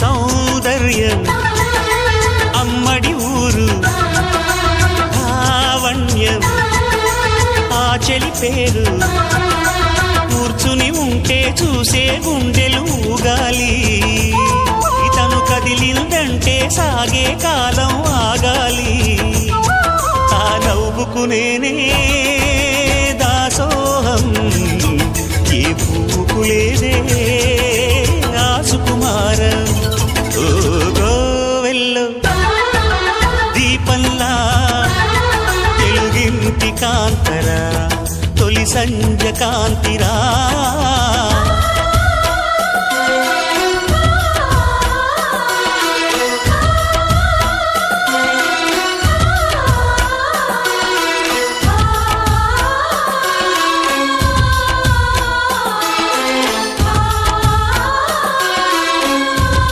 సౌందర్యం అమ్మడి ఊరు లావణ్యం ఆ చెలి పేరు కూర్చుని ఉంటే చూసే గుండెలు ఊగాలి ఇతను కదిలిందంటే సాగే కాలం ఆగాలి ఆ నవ్వుకు నేనే దాసోహం ఏ పువ్వుకు లేదే ఆ సుకుమారం ఓ గోవెల్లో దీపంలా తెలుగింటి కాంతరా తొలి సంజ కాంతిరా